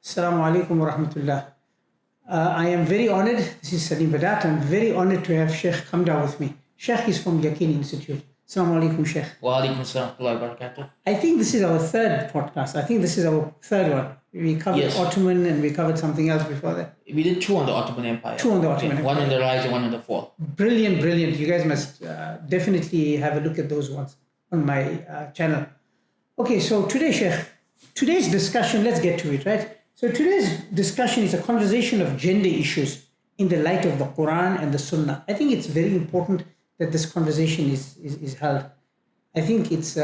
Assalamu alaikum wa rahmatullah. I am very honored. This is Salim Badat. I'm very honored to have Sheikh Kamdar with me. Sheikh is from Yaqeen Institute. Assalamu alaikum, Sheikh. Wa alaikum assalam wa barakatuh. I think this is our third podcast. I think this is our third one. We covered Yes. Ottoman and we covered something else before that. We did two on the Ottoman Empire. Two on the Ottoman One Empire. on the rise and one on the fall. Brilliant, brilliant. You guys must definitely have a look at those ones on my channel. Okay, so today, Sheikh, today's discussion, let's get to it, right? So today's discussion is a conversation of gender issues in the light of the Quran and the Sunnah. I think it's very important that this conversation is held. I think it's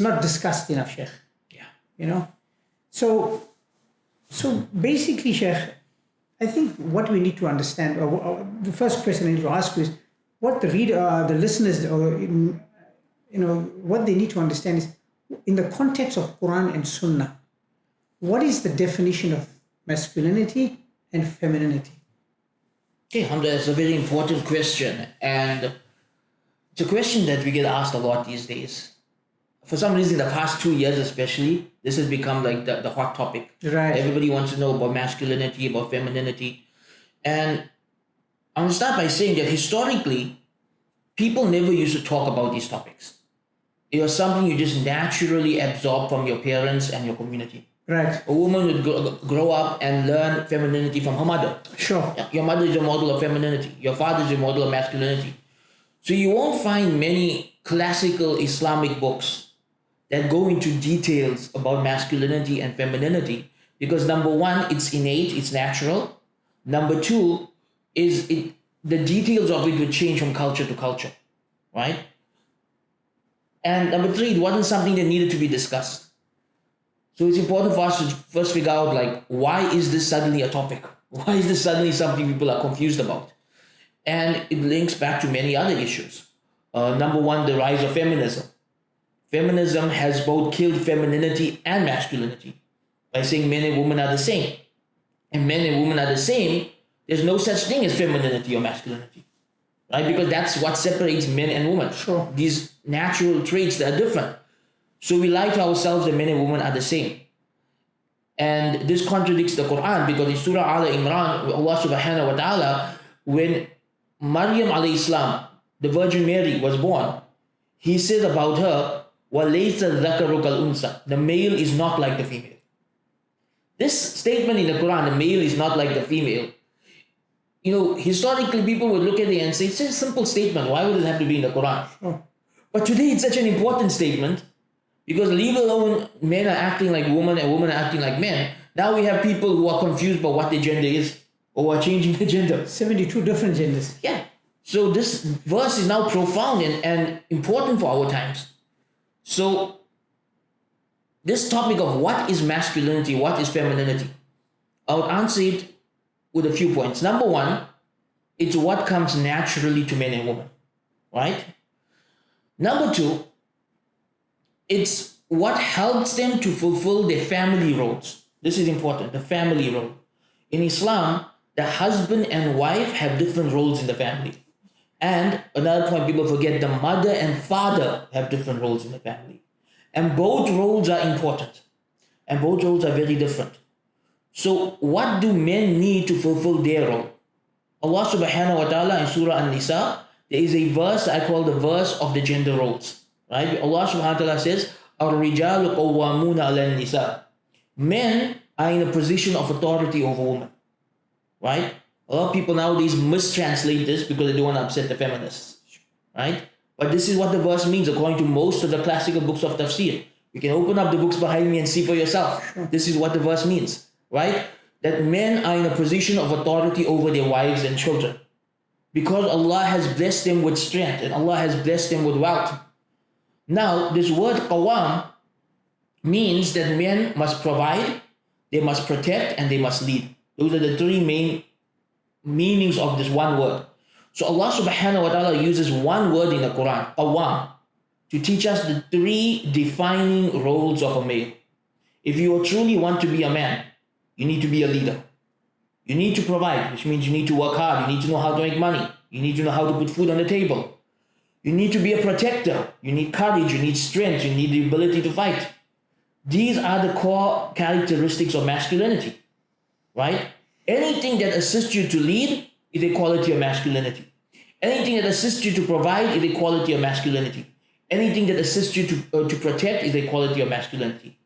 not discussed enough, Sheikh. Yeah. You know, so basically, Sheikh, I think what we need to understand, or the first question I need to ask you is, what the listeners, or what they need to understand is, in the context of Quran and Sunnah, what is the definition of masculinity and femininity? Okay, Hamza, it's a very important question, and it's a question that we get asked a lot these days. For some reason, the past 2 years especially, this has become like the hot topic. Right. Everybody wants to know about masculinity, about femininity. And I'm going to start by saying that historically, people never used to talk about these topics. It was something you just naturally absorb from your parents and your community. Right. A woman would grow up and learn femininity from her mother. Sure. Your mother is a model of femininity. Your father is a model of masculinity. So you won't find many classical Islamic books that go into details about masculinity and femininity because number one, it's innate, it's natural. Number two, the details of it would change from culture to culture, right? And number three, it wasn't something that needed to be discussed. So it's important for us to first figure out, like, why is this suddenly a topic? Why is this suddenly something people are confused about? And it links back to many other issues. Number one, the rise of feminism. Feminism has both killed femininity and masculinity by saying men and women are the same. And men and women are the same, there's no such thing as femininity or masculinity, right? Because that's what separates men and women. Sure. These natural traits that are different. So we lie to ourselves that men and women are the same. And this contradicts the Quran because in Surah Al Imran, Allah subhanahu wa ta'ala, when Maryam alayhi salam, the Virgin Mary, was born, he says about her, وَلَيْسَ الذَّكَرُ كَالْأُنْثَى, the male is not like the female. This statement in the Quran, the male is not like the female, historically people would look at it and say, it's just a simple statement, why would it have to be in the Quran? Sure. But today it's such an important statement because leave alone men are acting like women and women are acting like men. Now we have people who are confused about what their gender is or are changing their gender. 72 different genders. Yeah. So this verse is now profound and important for our times. So this topic of what is masculinity, what is femininity, I would answer it with a few points. Number one, it's what comes naturally to men and women, right? Number two, it's what helps them to fulfill their family roles. This is important, the family role. In Islam, the husband and wife have different roles in the family. And another point people forget, the mother and father have different roles in the family. And both roles are important. And both roles are very different. So what do men need to fulfill their role? Allah subhanahu wa ta'ala in Surah An-Nisa, there is a verse I call the verse of the gender roles. Right? Allah subhanahu wa ta'ala says, الرِّجَالُ قَوَّامُونَ عَلَى النِّسَاءِ. Men are in a position of authority over women. Right? A lot of people nowadays mistranslate this because they don't want to upset the feminists. Right? But this is what the verse means according to most of the classical books of tafsir. You can open up the books behind me and see for yourself. Sure. This is what the verse means. Right? That men are in a position of authority over their wives and children. Because Allah has blessed them with strength and Allah has blessed them with wealth. Now, this word qawam means that men must provide, they must protect, and they must lead. Those are the three main meanings of this one word. So Allah subhanahu wa ta'ala uses one word in the Quran, qawam, to teach us the three defining roles of a male. If you truly want to be a man, you need to be a leader. You need to provide, which means you need to work hard. You need to know how to make money. You need to know how to put food on the table. You need to be a protector. You need courage. You need strength. You need the ability to fight. These are the core characteristics of masculinity, right? Anything that assists you to lead is a quality of masculinity. Anything that assists you to provide is a quality of masculinity. Anything that assists you to protect is a quality of masculinity.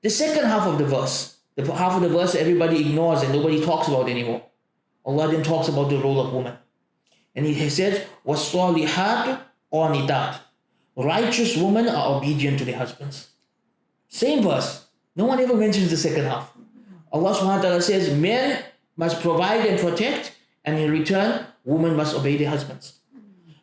The second half of the verse, the half of the verse everybody ignores and nobody talks about anymore. Allah then talks about the role of woman. And He says, وَالصَّالِحَاتُ قَانِتَاتُ. Righteous women are obedient to their husbands. Same verse. No one ever mentions the second half. Allah subhanahu wa ta'ala says, men must provide and protect, and in return, women must obey their husbands.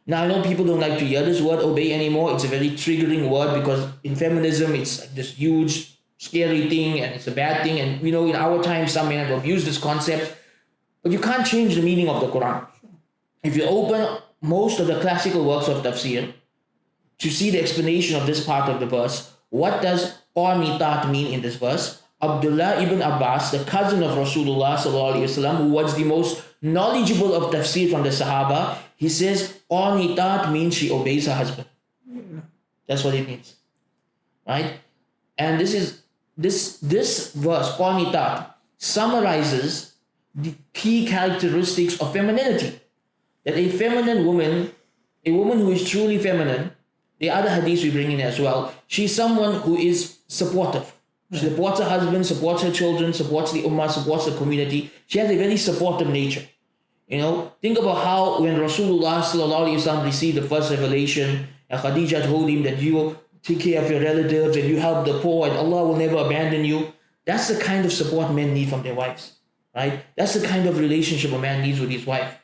Now, I know people don't like to hear this word obey anymore. It's a very triggering word because in feminism, it's like this huge, scary thing and it's a bad thing. And in our time, some men have abused this concept. But you can't change the meaning of the Quran. If you open most of the classical works of tafsir to see the explanation of this part of the verse, what does qanitat mean in this verse? Abdullah ibn Abbas, the cousin of Rasulullah sallallahu alaihi wasallam, who was the most knowledgeable of tafsir from the Sahaba, he says qanitat means she obeys her husband. That's what it means, right? And this verse qanitat summarizes the key characteristics of femininity. That a feminine woman, a woman who is truly feminine, the other hadiths we bring in as well, she's someone who is supportive. She supports her husband, supports her children, supports the ummah, supports the community. She has a very supportive nature. Think about how when Rasulullah sallallahu alaihi wasallam received the first revelation and Khadija told him that you take care of your relatives and you help the poor and Allah will never abandon you. That's the kind of support men need from their wives, right? That's the kind of relationship a man needs with his wife.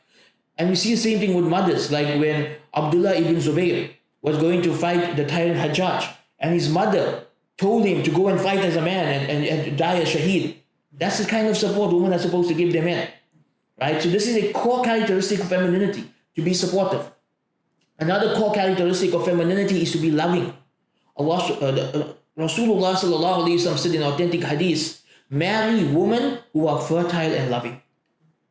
And we see the same thing with mothers, like when Abdullah ibn Zubayr was going to fight the tyrant Hajjaj and his mother told him to go and fight as a man and die as shaheed. That's the kind of support women are supposed to give their men, right? So this is a core characteristic of femininity, to be supportive. Another core characteristic of femininity is to be loving. Rasulullah sallallahu alaihi wasallam said in authentic hadith, marry women who are fertile and loving.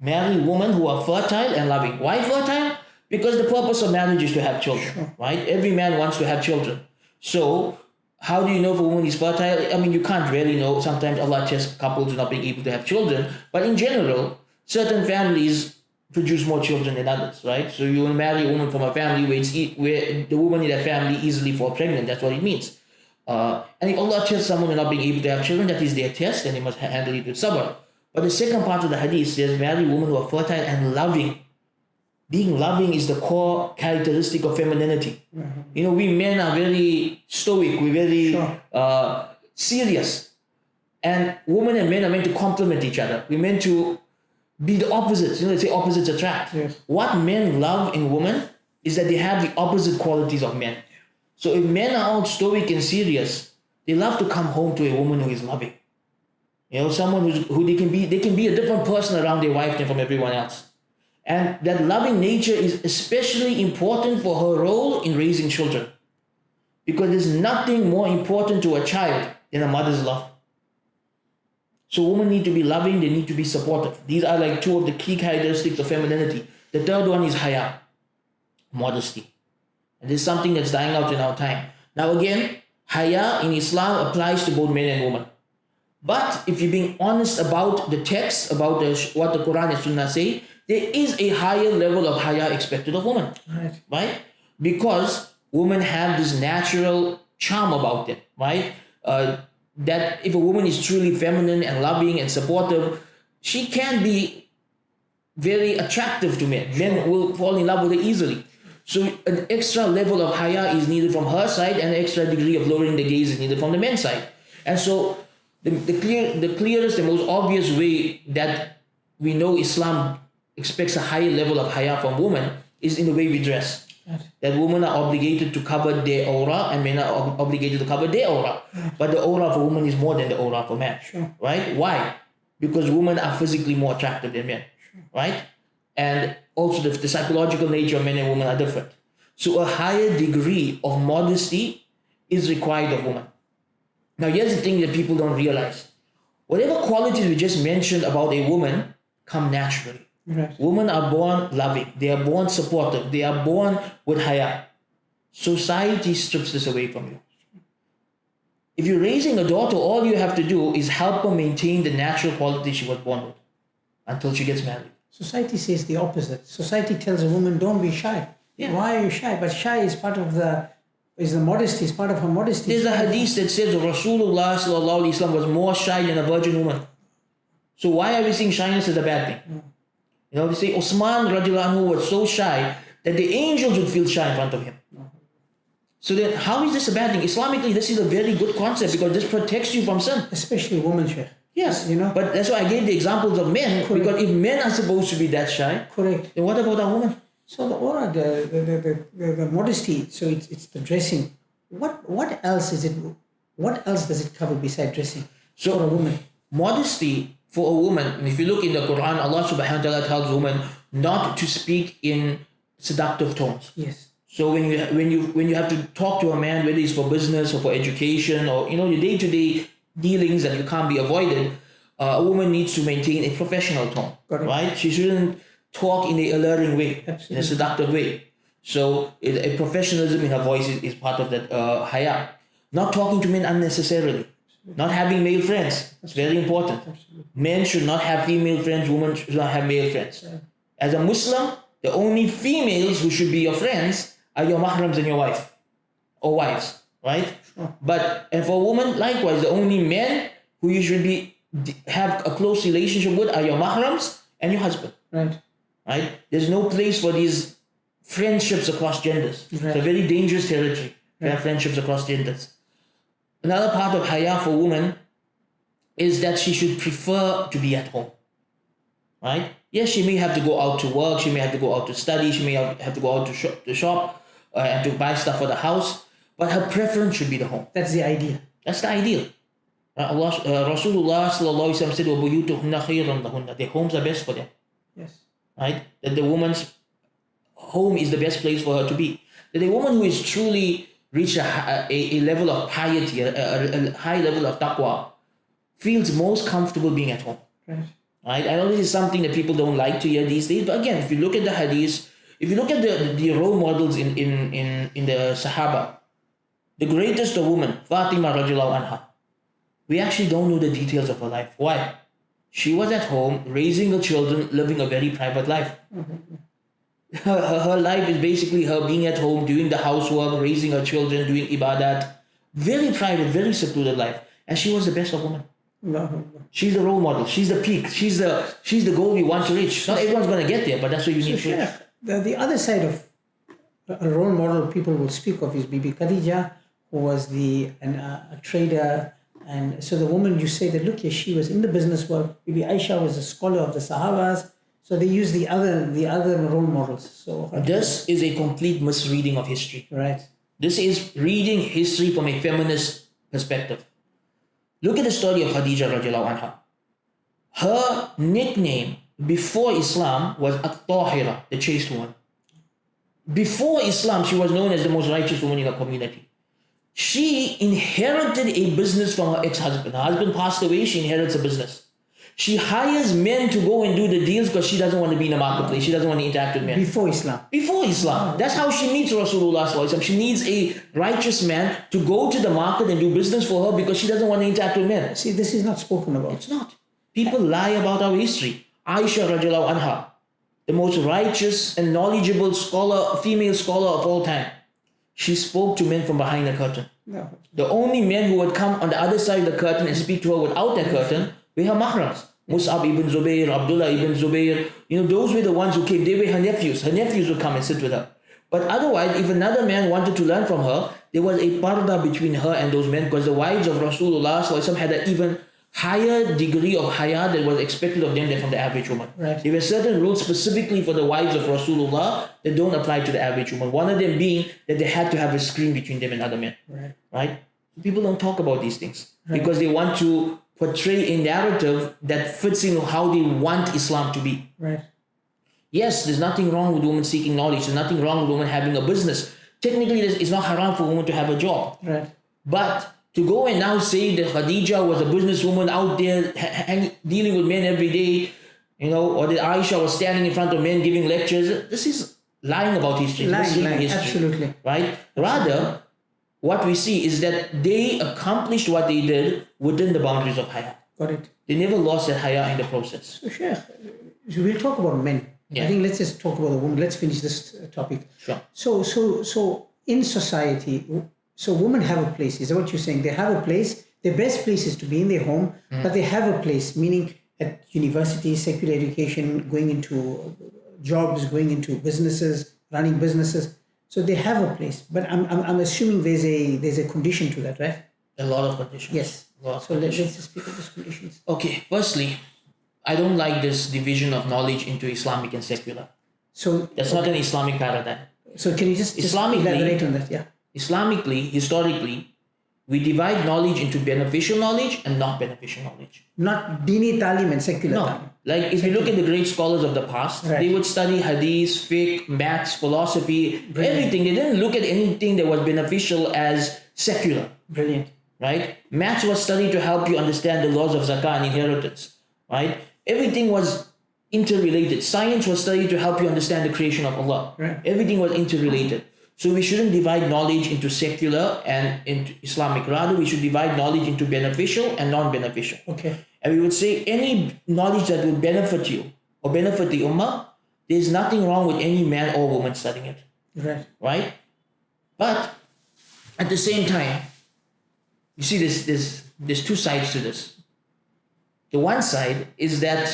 Marry women who are fertile and loving. Why fertile? Because the purpose of marriage is to have children, right? Every man wants to have children. So how do you know if a woman is fertile? I mean, you can't really know. Sometimes Allah tests couples not being able to have children. But in general, certain families produce more children than others, right? So you will marry a woman from a family where the woman in that family easily fall pregnant. That's what it means. And if Allah tests someone not being able to have children, that is their test, and they must handle it with sabr. But the second part of the hadith says, marry women who are fertile and loving. Being loving is the core characteristic of femininity. We men are very stoic, we're very serious. And women and men are meant to complement each other. We're meant to be the opposites. They say opposites attract. Yes. What men love in women is that they have the opposite qualities of men. So if men are all stoic and serious, they love to come home to a woman who is loving. Someone who they can be a different person around their wife than from everyone else. And that loving nature is especially important for her role in raising children. Because there's nothing more important to a child than a mother's love. So women need to be loving, they need to be supportive. These are like two of the key characteristics of femininity. The third one is haya, modesty. And this is something that's dying out in our time. Now again, haya in Islam applies to both men and women. But if you're being honest about the text, about what the Quran and Sunnah say, there is a higher level of haya expected of women. Right? Because women have this natural charm about them, right? That if a woman is truly feminine and loving and supportive, she can be very attractive to men. Men will fall in love with her easily. So an extra level of haya is needed from her side, and an extra degree of lowering the gaze is needed from the men's side. And so the clearest and most obvious way that we know Islam expects a higher level of haya from women is in the way we dress. That women are obligated to cover their aura and men are obligated to cover their aura. But the aura of a woman is more than the aura of a man. Right? Why? Because women are physically more attractive than men. Right? And also the psychological nature of men and women are different. So a higher degree of modesty is required of women. Now here's the thing that people don't realize. Whatever qualities we just mentioned about a woman come naturally. Right. Women are born loving. They are born supportive. They are born with haya. Society strips this away from you. If you're raising a daughter, all you have to do is help her maintain the natural quality she was born with until she gets married. Society says the opposite. Society tells a woman, don't be shy. Yeah. Why are you shy? But shy is part of the modesty, is part of her modesty. There's a hadith that says Rasulullah sallallahu alaihi wasallam was more shy than a virgin woman. So why are we seeing shyness as a bad thing? You know, they say Osman radiallahu anhu was so shy that the angels would feel shy in front of him. So then how is this a bad thing? Islamically, this is a very good concept because this protects you from sin. Especially women, Sheikh. Yes, You know? but that's why I gave the examples of men. Correct. Because if men are supposed to be that shy, Correct. then what about our women? So the aura, the modesty, so it's the dressing. What else is it? What else does it cover besides dressing for a woman? Modesty for a woman, if you look in the Quran, Allah subhanahu wa ta'ala tells women not to speak in seductive tones. Yes. So when you have to talk to a man, whether it's for business or for education or your day-to-day dealings that you can't be avoided, a woman needs to maintain a professional tone. Correct. Right? She shouldn't talk in a alluring way, Absolutely. in a seductive way. So a professionalism in her voice is part of that haya. Not talking to men unnecessarily. Not having male friends. It's very important. Absolutely. Men should not have female friends, women should not have male friends. Yeah. As a Muslim, the only females who should be your friends are your mahrams and your wife or wives, right? Sure. And for a woman, likewise, the only men who you should have a close relationship with are your mahrams and your husband, Right. right? There's no place for these friendships across genders. Right. It's a very dangerous territory to have friendships across genders. Another part of haya for women is that she should prefer to be at home, right? Yes, she may have to go out to work, she may have to go out to study, she may have to go out to shop and to buy stuff for the house, but her preference should be the home. That's the idea. That's the ideal. Rasulullah sallallahu alaihi wasallam said, وَبُيُوتُهُنَّ خَيْرٌ لَهُنَّ. Their homes are best for them, Yes. right? That the woman's home is the best place for her to be. That a woman who is truly reached a level of piety, a high level of taqwa, feels most comfortable being at home. Right. Right? I know this is something that people don't like to hear these days, but again, if you look at the hadith, if you look at the role models in the Sahaba, the greatest of women, Fatima radiallahu anha, we actually don't know the details of her life. Why? She was at home, raising her children, living a very private life. Her life is basically her being at home, doing the housework, raising her children, doing ibadat. Very private, very secluded life. And she was the best of women. She's the role model. She's the peak. She's the goal we want to reach. Not everyone's going to get there, but that's what you need to reach. The other side of a role model people will speak of is Bibi Khadija, who was a trader. And so the woman, you say that, look, yeah, she was in the business world. Bibi Aisha was a scholar of the Sahabas. So they use the other role models. So this is a complete misreading of history. Right. This is reading history from a feminist perspective. Look at the story of Khadija radiallahu anha. Her nickname before Islam was At-Tahira, the chaste woman. Before Islam, she was known as the most righteous woman in her community. She inherited a business from her ex-husband. Her husband passed away, she inherits a business. She hires men to go and do the deals because she doesn't want to be in the marketplace. She doesn't want to interact with men. Before Islam. Before Islam. That's how she meets Rasulullah sallallahu alaihi wasallam. She needs a righteous man to go to the market and do business for her because she doesn't want to interact with men. See, this is not spoken about. It's not. People lie about our history. Aisha radiallahu anha, the most righteous and knowledgeable female scholar of all time. She spoke to men from behind the curtain. No. The only men who would come on the other side of the curtain and speak to her without that curtain were her mahrams. Mus'ab ibn Zubayr, Abdullah ibn Zubayr, those were the ones who came. They were her nephews. Her nephews would come and sit with her. But otherwise, if another man wanted to learn from her, there was a parda between her and those men because the wives of Rasulullah had an even higher degree of haya that was expected of them than from the average woman. Right. There were certain rules specifically for the wives of Rasulullah that don't apply to the average woman. One of them being that they had to have a screen between them and other men. Right? People don't talk about these things because they want to portray a narrative that fits in how they want Islam to be. Right. Yes, there's nothing wrong with women seeking knowledge. There's nothing wrong with women having a business. Technically, it's not haram for women to have a job. Right. But to go and now say that Khadija was a businesswoman out there dealing with men every day, or that Aisha was standing in front of men giving lectures, this is lying about history. Lying, history. absolutely. Right? Rather, what we see is that they accomplished what they did within the boundaries of haya. Got it. They never lost that haya in the process. So, Sheikh, we'll talk about men. Yeah. I think let's just talk about the women. Let's finish this topic. Sure. So in society, so women have a place. Is that what you're saying? They have a place. Their best place is to be in their home, but they have a place, meaning at university, secular education, going into jobs, going into businesses, running businesses. So they have a place. But I'm assuming there's a condition to that, right? A lot of conditions. Yes. So let's just speak of those conditions. Okay, firstly, I don't like this division of knowledge into Islamic and secular. So That's not an Islamic paradigm. So can you just Islamically- elaborate on that? Yeah. Islamically, historically, we divide knowledge into beneficial knowledge and not beneficial knowledge. Not dini talim and secular No, talim. like if you look at the great scholars of the past, Right. they would study hadith, fiqh, maths, philosophy, everything. They didn't look at anything that was beneficial as secular, Brilliant. right? Maths was studied to help you understand the laws of zakah and inheritance, right? Everything was interrelated. Science was studied to help you understand the creation of Allah. Right. Everything was interrelated. So we shouldn't divide knowledge into secular and into Islamic. Rather, we should divide knowledge into beneficial and non-beneficial. Okay. And we would say any knowledge that will benefit you or benefit the ummah, there's nothing wrong with any man or woman studying it, Right. right? But at the same time, you see there's two sides to this. The one side is that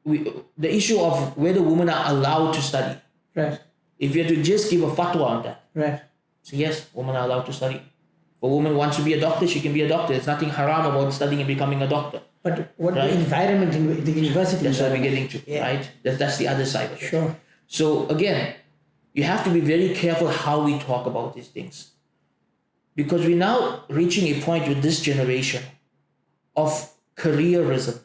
the issue of whether women are allowed to study. Right. If you had to just give a fatwa on that, Right. so yes, women are allowed to study. If a woman wants to be a doctor, she can be a doctor. There's nothing haram about studying and becoming a doctor. But what Right. the environment in the university? That's what we're getting to, Yeah. right? That's the other side of it. Sure. So again, you have to be very careful how we talk about these things. Because we're now reaching a point with this generation of careerism,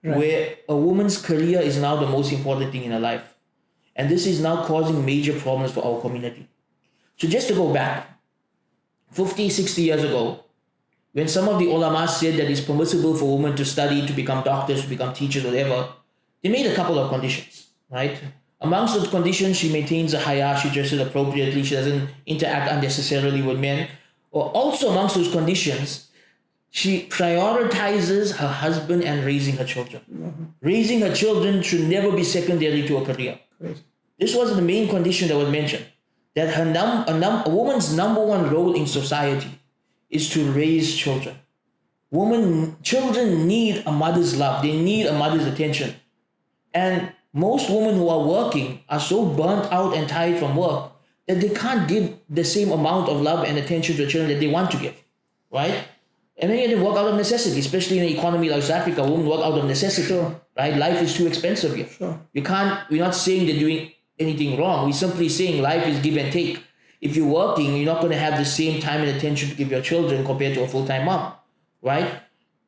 Right. where a woman's career is now the most important thing in her life. And this is now causing major problems for our community. So just to go back, 50, 60 years ago, when some of the ulama said that it's permissible for women to study, to become doctors, to become teachers, whatever, they made a couple of conditions, right? Amongst those conditions, she maintains a haya, she dresses appropriately, she doesn't interact unnecessarily with men. Or also amongst those conditions, she prioritizes her husband and raising her children. Raising her children should never be secondary to a career. Great. This was the main condition that was mentioned, that a woman's number one role in society is to raise children. Children need a mother's love. They need a mother's attention. And most women who are working are so burnt out and tired from work that they can't give the same amount of love and attention to the children that they want to give, right? And many of them work out of necessity, especially in an economy like South Africa. Women work out of necessity, Sure. right? Life is too expensive here. Sure. We're not saying they're doing anything wrong. We're simply saying life is give and take. If you're working, you're not going to have the same time and attention to give your children compared to a full-time mom, right?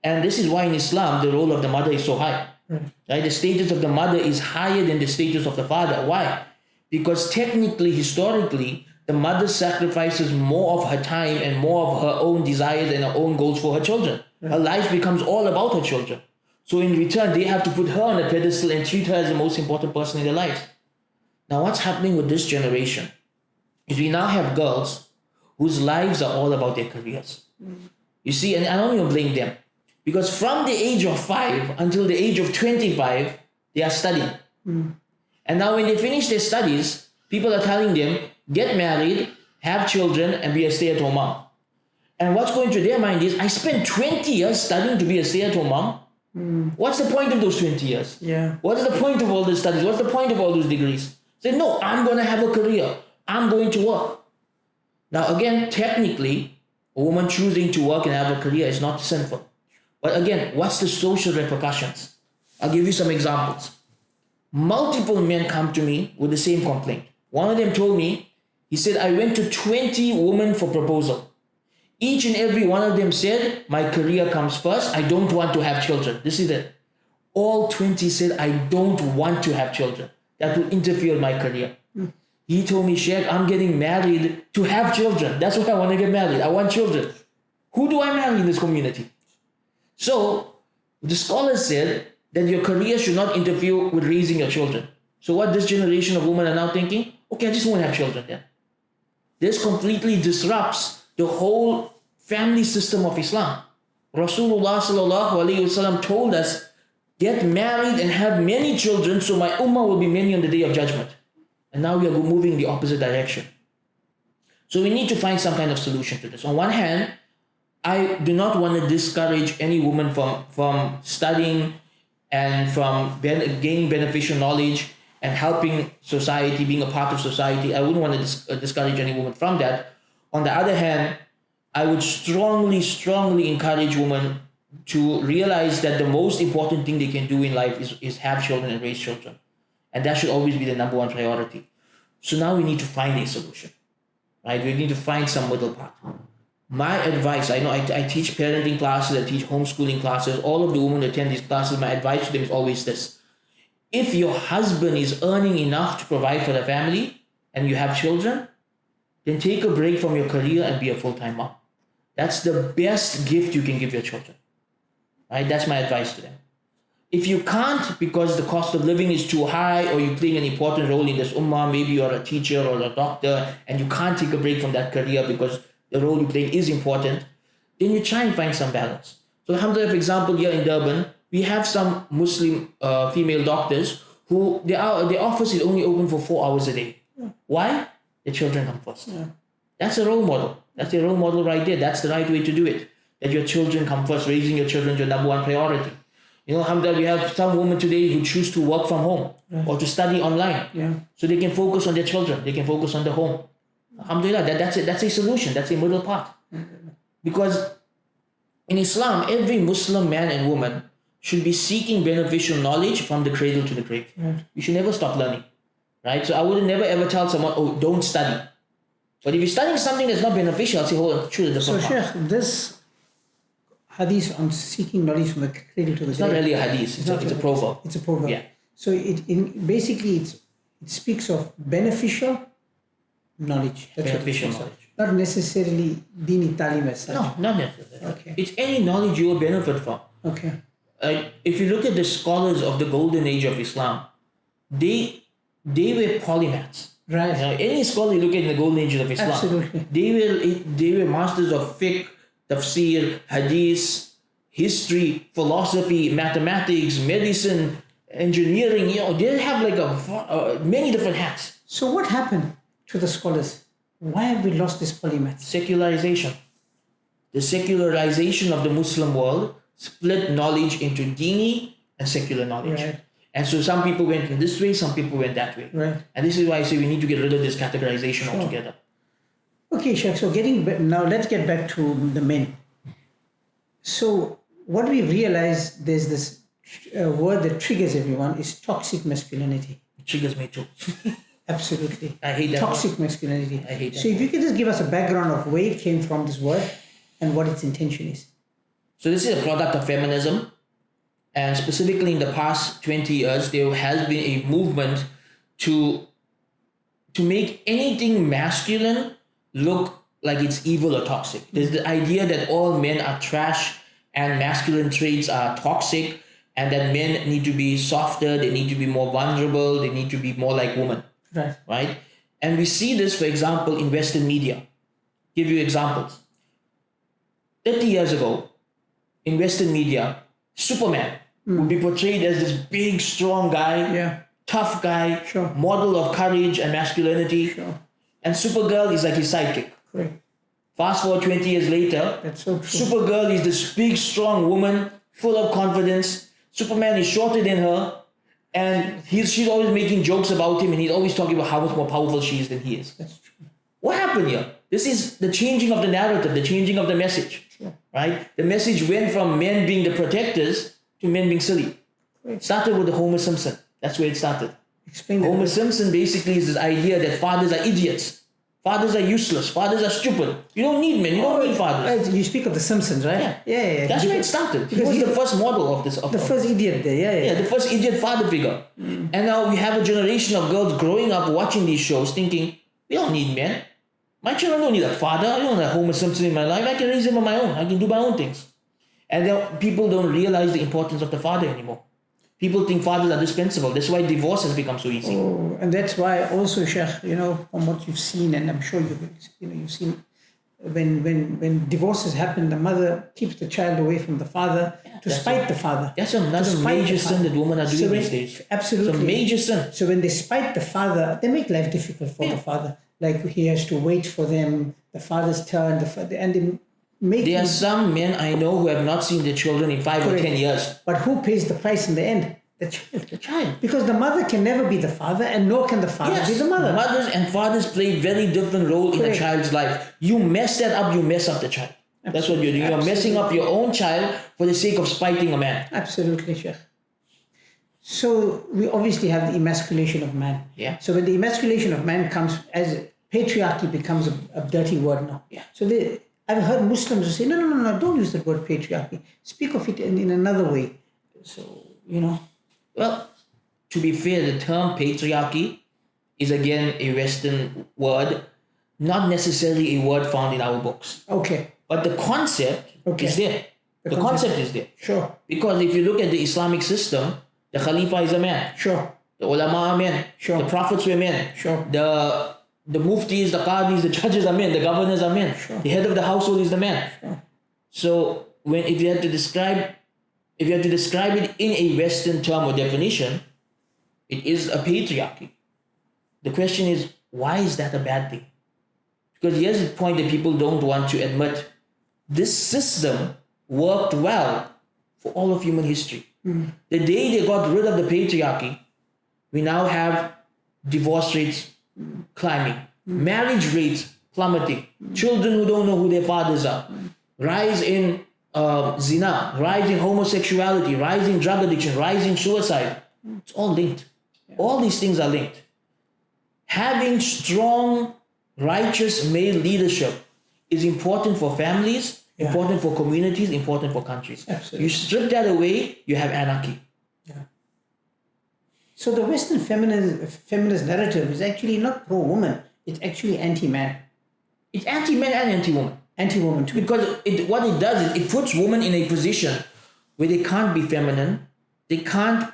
And this is why in Islam, the role of the mother is so high, right? The status of the mother is higher than the status of the father. Why? Because technically, historically, the mother sacrifices more of her time and more of her own desires and her own goals for her children. Her life becomes all about her children. So in return, they have to put her on a pedestal and treat her as the most important person in their lives. Now, what's happening with this generation is we now have girls whose lives are all about their careers. You see, and I don't even blame them. Because from the age of 5 until the age of 25, they are studying. And now when they finish their studies, people are telling them, get married, have children, and be a stay-at-home mom. And what's going through their mind is, I spent 20 years studying to be a stay-at-home mom. What's the point of those 20 years? Yeah. What is the point of all these studies? What's the point of all those degrees? Say, no, I'm going to have a career. I'm going to work. Now, again, technically, a woman choosing to work and have a career is not sinful. But again, what's the social repercussions? I'll give you some examples. Multiple men come to me with the same complaint. One of them told me, he said, I went to 20 women for proposal. Each and every one of them said, my career comes first. I don't want to have children. This is it. All 20 said, I don't want to have children. That will interfere with my career. He told me, Sheikh, I'm getting married to have children. That's why I want to get married. I want children. Who do I marry in this community? So the scholars said that your career should not interfere with raising your children. So what this generation of women are now thinking, okay, I just won't have children then. This completely disrupts the whole family system of Islam. Rasulullah sallallahu alaihi wasallam told us, get married and have many children so my ummah will be many on the day of judgment. And now we are moving in the opposite direction. So we need to find some kind of solution to this. On one hand, I do not want to discourage any woman from studying and from gaining beneficial knowledge and helping society, being a part of society. I wouldn't want to discourage any woman from that. On the other hand, I would strongly encourage women to realize that the most important thing they can do in life is have children and raise children. And that should always be the number one priority. So now we need to find a solution, right? We need to find some middle path. My advice, I know I teach parenting classes, I teach homeschooling classes, all of the women attend these classes, my advice to them is always this. If your husband is earning enough to provide for the family and you have children, then take a break from your career and be a full-time mom. That's the best gift you can give your children, right? That's my advice to them. If you can't because the cost of living is too high or you're playing an important role in this ummah, maybe you're a teacher or a doctor and you can't take a break from that career because the role you play is important, then you try and find some balance. So alhamdulillah, for example, here in Durban, we have some Muslim female doctors who their office is only open for 4 hours a day. Yeah. Why? The children come first. Yeah. That's a role model. That's a role model right there. That's the right way to do it. That your children come first. Raising your children is your number one priority. You know, alhamdulillah, we have some women today who choose to work from home or to study online. Yeah. So they can focus on their children. They can focus on the home. Alhamdulillah, that's it. That's a solution. That's a middle path. Because in Islam, every Muslim man and woman should be seeking beneficial knowledge from the cradle to the grave. You should never stop learning, right? So I would never ever tell someone, oh, don't study. But if you're studying something that's not beneficial, I'll say, hold on, choose a different path. So Sheikh, this hadith on seeking knowledge from the cradle to the grave. It's not really a hadith, it's a proverb. It's a proverb. Yeah. So it speaks of beneficial knowledge. Beneficial knowledge. Not necessarily dini talim as such. No, not necessarily. Okay. It's any knowledge you will benefit from. Okay. If you look at the scholars of the golden age of Islam, they were polymaths. Right. Any scholar you look at in the golden age of Islam, absolutely, they were masters of fiqh, tafsir, hadith, history, philosophy, mathematics, medicine, engineering. They have like many different hats. So what happened to the scholars? Why have we lost this polymath? Secularization. The secularization of the Muslim world split knowledge into dini and secular knowledge. Right. And so some people went in this way, some people went that way. Right. And this is why I say we need to get rid of this categorization altogether. Okay, Sheikh, so now let's get back to the men. So what we realized, there's this word that triggers everyone is toxic masculinity. It triggers me too. Absolutely. I hate that toxic word. Masculinity. I hate that. So if you could just give us a background of where it came from, this word, and what its intention is. So this is a product of feminism. And specifically in the past 20 years, there has been a movement to make anything masculine look like it's evil or toxic. There's the idea that all men are trash and masculine traits are toxic and that men need to be softer, they need to be more vulnerable, they need to be more like women. Right? And we see this, for example, in Western media. Give you examples. 30 years ago, in Western media, Superman would be portrayed as this big, strong guy, tough guy, model of courage and masculinity. And Supergirl is like his sidekick. Correct. Fast forward 20 years later, that's so true. Supergirl is this big, strong woman, full of confidence. Superman is shorter than her. And she's always making jokes about him and he's always talking about how much more powerful she is than he is. That's true. What happened here? This is the changing of the narrative, the changing of the message. Right? The message went from men being the protectors to men being silly. It started with the Homer Simpson. That's where it started. Explain Homer Simpson basically is this idea that fathers are idiots. Fathers are useless. Fathers are stupid. You don't need men. You don't need fathers. You speak of the Simpsons, right? Yeah. That's where it started. He was the first model of this. The first idiot there, Yeah, the first idiot father figure. And now we have a generation of girls growing up watching these shows thinking, we don't need men. My children don't need a father. I don't need a Homer Simpson in my life. I can raise them on my own. I can do my own things. And then people don't realize the importance of the father anymore. People think fathers are dispensable. That's why divorce has become so easy. Oh, and that's why also, Sheikh, from what you've seen, and I'm sure you've seen, when divorces happen, the mother keeps the child away from the father to spite the father. That's another major sin that women are doing these days. Absolutely. It's a major sin. So when they spite the father, they make life difficult for the father. Like he has to wait for them, the father's turn, and they make. There are some men I know who have not seen their children in 5 or 10 years. But who pays the price in the end? The child. The child. Because the mother can never be the father, and nor can the father be the mother. Mothers and fathers play very different role in a child's life. You mess that up, you mess up the child. Absolutely. That's what you're doing. You're messing up your own child for the sake of spiting a man. Absolutely, Sheikh. So we obviously have the emasculation of man. Yeah. So when the emasculation of man comes, as patriarchy becomes a dirty word now. Yeah. So I've heard Muslims who say, no, don't use the word patriarchy. Speak of it in another way. So, Well, to be fair, the term patriarchy is again a Western word, not necessarily a word found in our books. Okay. But the concept is there. The concept is there. Sure. Because if you look at the Islamic system, the Khalifa is a man. Sure. The ulama are men. Sure. The prophets were men. Sure. The muftis, the qadis, the judges are men. The governors are men. Sure. The head of the household is the man. Sure. So if you had to describe it in a Western term or definition, it is a patriarchy. The question is, why is that a bad thing? Because here's the point that people don't want to admit. This system worked well for all of human history. Mm. The day they got rid of the patriarchy, we now have divorce rates climbing, marriage rates plummeting, children who don't know who their fathers are, rise in zina, rise in homosexuality, rise in drug addiction, rise in suicide. It's all linked. All these things are linked. Having strong, righteous male leadership is important for families, important for communities, important for countries. Absolutely. You strip that away, you have anarchy. Yeah. So the Western feminist narrative is actually not pro-woman, it's actually anti-man. It's anti-man and anti-woman. Anti-woman too. Because what it does is it puts women in a position where they can't be feminine, they can't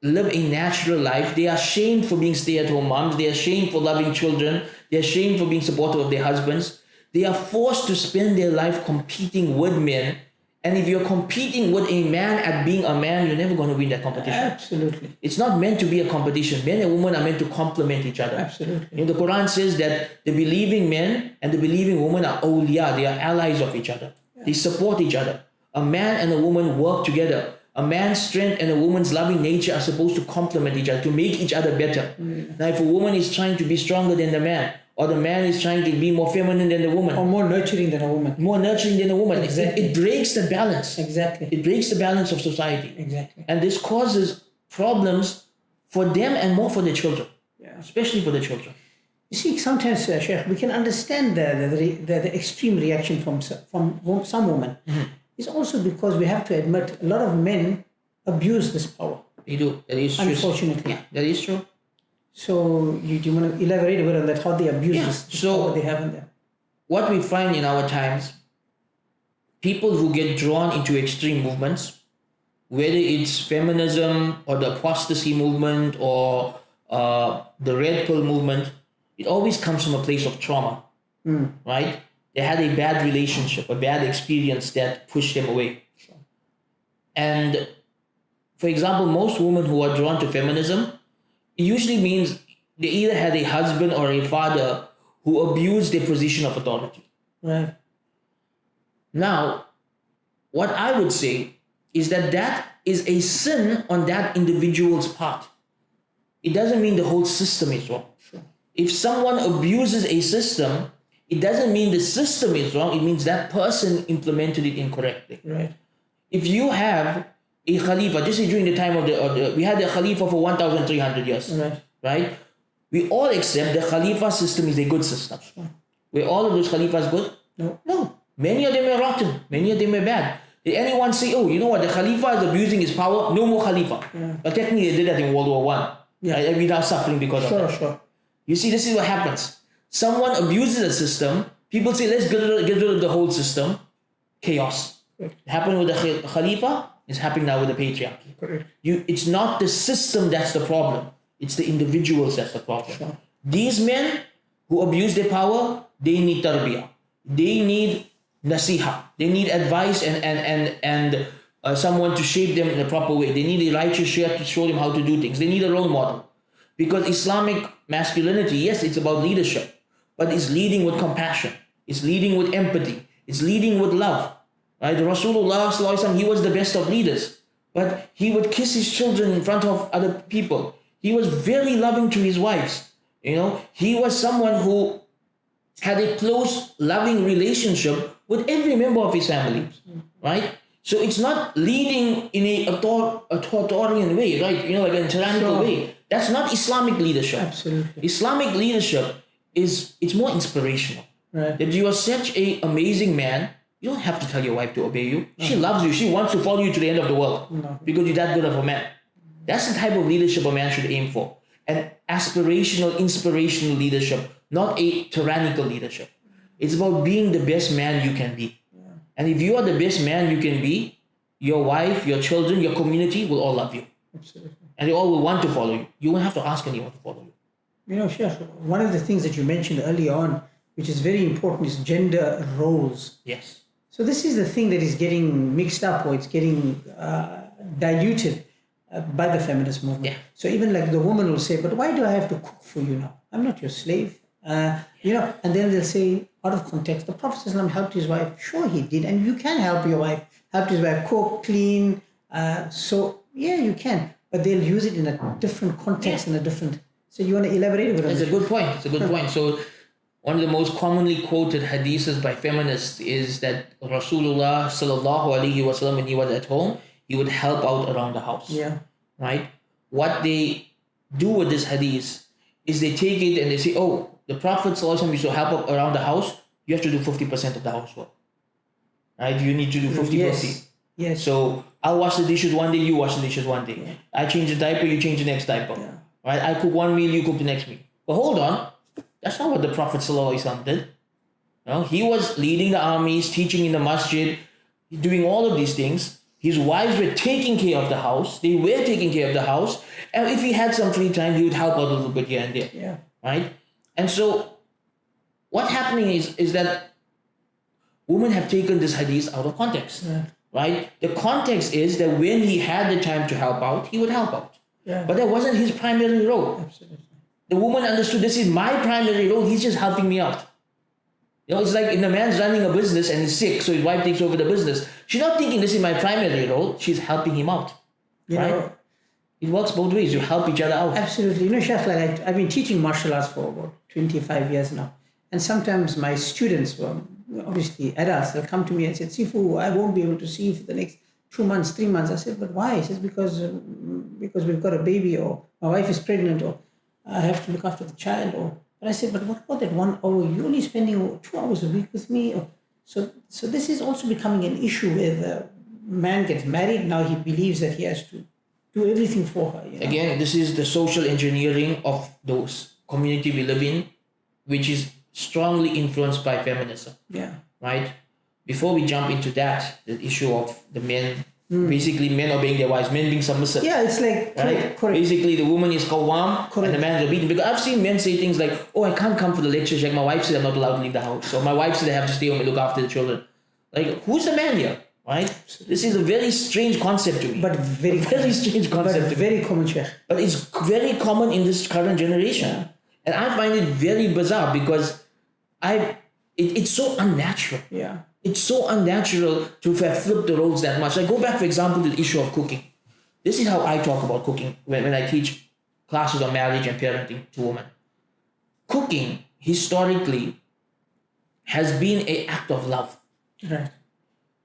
live a natural life, they are shamed for being stay-at-home moms, they are shamed for loving children, they are shamed for being supportive of their husbands. They are forced to spend their life competing with men. And if you're competing with a man at being a man, you're never going to win that competition. Absolutely. It's not meant to be a competition. Men and women are meant to complement each other. Absolutely. The Quran says that the believing men and the believing women are awliya. They are allies of each other. Yeah. They support each other. A man and a woman work together. A man's strength and a woman's loving nature are supposed to complement each other, to make each other better. Now, if a woman is trying to be stronger than the man, or the man is trying to be more feminine than the woman, or more nurturing than a woman. More nurturing than a woman. Exactly. It breaks the balance. Exactly. It breaks the balance of society. Exactly. And this causes problems for them and more for their children. Yeah. Especially for the children. You see, sometimes, Sheikh, we can understand the extreme reaction from some women. Mm-hmm. It's also because we have to admit a lot of men abuse this power. They do. That is true. Unfortunately. Yeah, that is true. So, do you want to elaborate a bit on that, how they abuse this power they have in them? What we find in our times, people who get drawn into extreme movements, whether it's feminism or the apostasy movement or the red pill movement, it always comes from a place of trauma, right? They had a bad relationship, a bad experience that pushed them away. And for example, most women who are drawn to feminism, it usually means they either had a husband or a father who abused their position of authority. Right. Now, what I would say is that is a sin on that individual's part. It doesn't mean the whole system is wrong. Sure. If someone abuses a system, it doesn't mean the system is wrong. It means that person implemented it incorrectly. Right. If you have a Khalifa, just during the time of we had the Khalifa for 1,300 years. Right? We all accept the Khalifa system is a good system. Sure. Were all of those Khalifas good? No. Many of them were rotten. Many of them were bad. Did anyone say, oh, you know what, the Khalifa is abusing his power, no more Khalifa? Yeah. But technically they did that in World War I. Yeah. Right? Without suffering because of that. Sure. You see, this is what happens. Someone abuses a system, people say, let's get rid of the whole system. Chaos. Correct. It happened with the Khalifa, it's happening now with the Patriarchy. Correct. It's not the system that's the problem, it's the individuals that's the problem. Sure. These men who abuse their power, they need tarbiyah. They need nasiha. They need advice and someone to shape them in a proper way. They need a righteous share to show them how to do things. They need a role model. Because Islamic masculinity, yes, it's about leadership, but it's leading with compassion. It's leading with empathy. It's leading with love. Right? Rasulullah sallallahu alaihi wasallam, he was the best of leaders, but he would kiss his children in front of other people. He was very loving to his wives. You know, he was someone who had a close, loving relationship with every member of his family, right? So it's not leading in a authoritarian way, right? You know, like a tyrannical way. That's not Islamic leadership. Absolutely. Islamic leadership it's more inspirational. Right. That you are such an amazing man, you don't have to tell your wife to obey you. She loves you. She wants to follow you to the end of the world because you're that good of a man. That's the type of leadership a man should aim for. An aspirational, inspirational leadership, not a tyrannical leadership. It's about being the best man you can be. Yeah. And if you are the best man you can be, your wife, your children, your community will all love you. Absolutely. And they all will want to follow you. You won't have to ask anyone to follow you. You know, Sheikh, one of the things that you mentioned earlier on, which is very important, is gender roles. Yes. So this is the thing that is getting mixed up, or it's getting diluted by the feminist movement. Yeah. So even like the woman will say, but why do I have to cook for you now? I'm not your slave. You know, and then they'll say, out of context, the Prophet ﷺ helped his wife. Sure, he did. And you can help your wife, help his wife cook, clean. So yeah, you can. But they'll use it in a different context, in a different... So you want to elaborate a bit on It's a good point. It's a good point. So one of the most commonly quoted hadiths by feminists is that Rasulullah sallallahu alaihi wasallam, when he was at home, he would help out around the house. Yeah. Right? What they do with this hadith is they take it and they say, oh, the Prophet sallallahu alaihi wasallam used to help out around the house. You have to do 50% of the housework. Right? You need to do 50-50. Yes. So I'll wash the dishes one day, you wash the dishes one day. Yeah. I change the diaper, you change the next diaper. Yeah. Right? I cook one meal, you cook the next meal. But hold on. That's not what the Prophet ﷺ did. You know, he was leading the armies, teaching in the masjid, doing all of these things. His wives were taking care of the house. They were taking care of the house. And if he had some free time, he would help out a little bit here and there. Yeah. Right? And so what's happening is that women have taken this hadith out of context. Yeah. Right? The context is that when he had the time to help out, he would help out. Yeah. But that wasn't his primary role. Absolutely. The woman understood, this is my primary role, he's just helping me out. You know, it's like if the man's running a business and he's sick, so his wife takes over the business. She's not thinking this is my primary role, she's helping him out. You right? know, it works both ways, you help each other out. Absolutely. You know, Sheikh, like I've been teaching martial arts for about 25 years now. And sometimes my students, well, obviously adults, they'll come to me and say, Sifu, I won't be able to see you for the next 2 months, 3 months. I said, but why? He says, because we've got a baby, or my wife is pregnant, or I have to look after the child. But I said, but what about that 1 hour? You're only spending 2 hours a week with me. So this is also becoming an issue where the man gets married. Now he believes that he has to do everything for her. You know? Again, this is the social engineering of those community we live in, which is strongly influenced by feminism. Yeah. Right? Before we jump into that, the issue of the men, basically men obeying their wives, men being submissive. Yeah, it's like, right? Correct. Basically, the woman is qawwam and the man is obedient. Because I've seen men say things like, oh, I can't come for the lectures, like my wife said I'm not allowed to leave the house. Or my wife said I have to stay home and look after the children. Like, who's the man here? Right? This is a very strange concept to me. But very strange concept. But very common, Sheikh. But it's very common in this current generation. Yeah. And I find it very bizarre because it's so unnatural. Yeah. It's so unnatural to have flipped the roles that much. I go back, for example, to the issue of cooking. This is how I talk about cooking when I teach classes on marriage and parenting to women. Cooking, historically, has been an act of love. Right.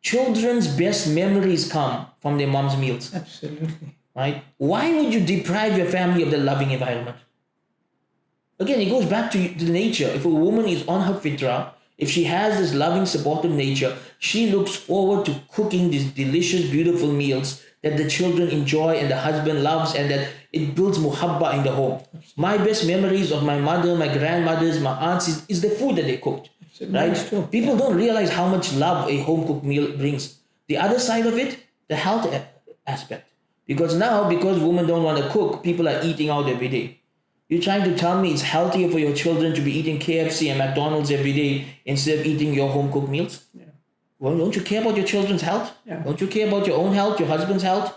Children's best memories come from their mom's meals. Absolutely. Right? Why would you deprive your family of the loving environment? Again, it goes back to the nature. If a woman is on her fitrah, if she has this loving, supportive nature, she looks forward to cooking these delicious, beautiful meals that the children enjoy and the husband loves, and that it builds muhabba in the home. My best memories of my mother, my grandmothers, my aunts is the food that they cooked. Right? People don't realize how much love a home-cooked meal brings. The other side of it, the health aspect. Because now, because women don't want to cook, people are eating out every day. You're trying to tell me it's healthier for your children to be eating KFC and McDonald's every day instead of eating your home cooked meals? Yeah. Well, don't you care about your children's health? Yeah. Don't you care about your own health, your husband's health?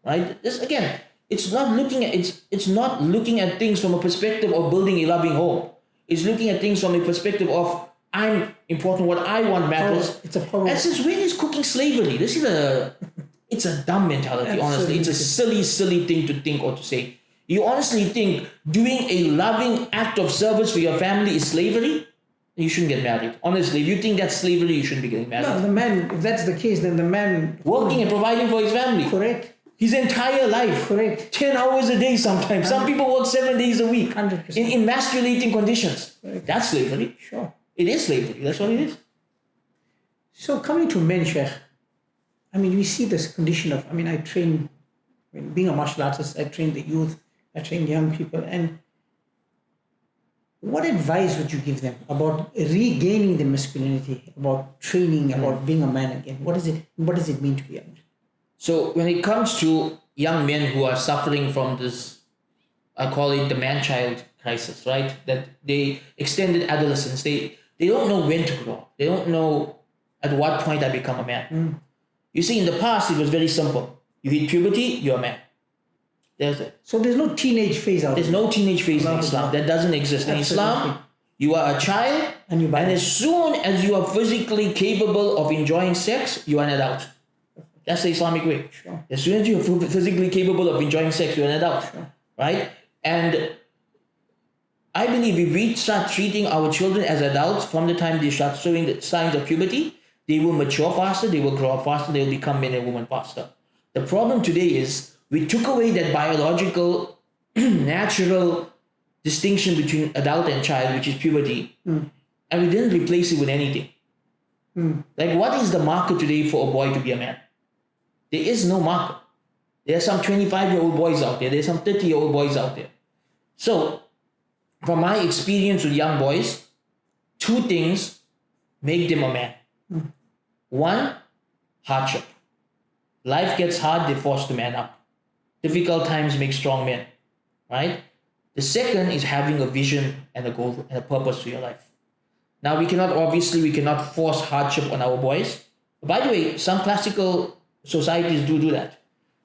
Right? This again, it's not looking at things from a perspective of building a loving home. It's looking at things from a perspective of I'm important, what I want matters. It's a power. And since when is cooking slavery? It's a dumb mentality, honestly. It's a silly thing to think or to say. You honestly think doing a loving act of service for your family is slavery? You shouldn't get married. Honestly, if you think that's slavery, you shouldn't be getting married. No, the man, if that's the case, then the man... Working and providing for his family. Correct. His entire life. Correct. 10 hours a day sometimes. Some people work 7 days a week. 100%. In emasculating conditions. Correct. That's slavery. Sure. It is slavery. That's what it is. So coming to men, Sheikh, I mean, we see this condition of, I train, being a martial artist, I train the youth, I train young people. And what advice would you give them about regaining the masculinity, about training, about being a man again? What does it mean to be a man? So when it comes to young men who are suffering from this, I call it the Manchild Crisis, right? That they extended adolescence, they don't know when to grow up. They don't know at what point I become a man. You see, in the past, it was very simple. You hit puberty, you're a man. There's it. So there's no teenage phase out There's no teenage phase in Islam. That doesn't exist. In Islam, you are a child, and as soon as you are physically capable of enjoying sex, you are an adult. That's the Islamic way. Sure. As soon as you're physically capable of enjoying sex, you're an adult. Sure. Right? And I believe if we start treating our children as adults from the time they start showing the signs of puberty, they will mature faster, they will grow up faster, they will become men and women faster. The problem today is we took away that biological, natural distinction between adult and child, which is puberty, and we didn't replace it with anything. Like, what is the marker today for a boy to be a man? There is no marker. There are some 25-year-old boys out there. There are some 30-year-old boys out there. So, from my experience with young boys, 2 things make them a man. 1, hardship. Life gets hard, they're forced to man up. Difficult times make strong men, right? The second is having a vision and a goal and a purpose to your life. Now, we cannot force hardship on our boys. By the way, some classical societies do that.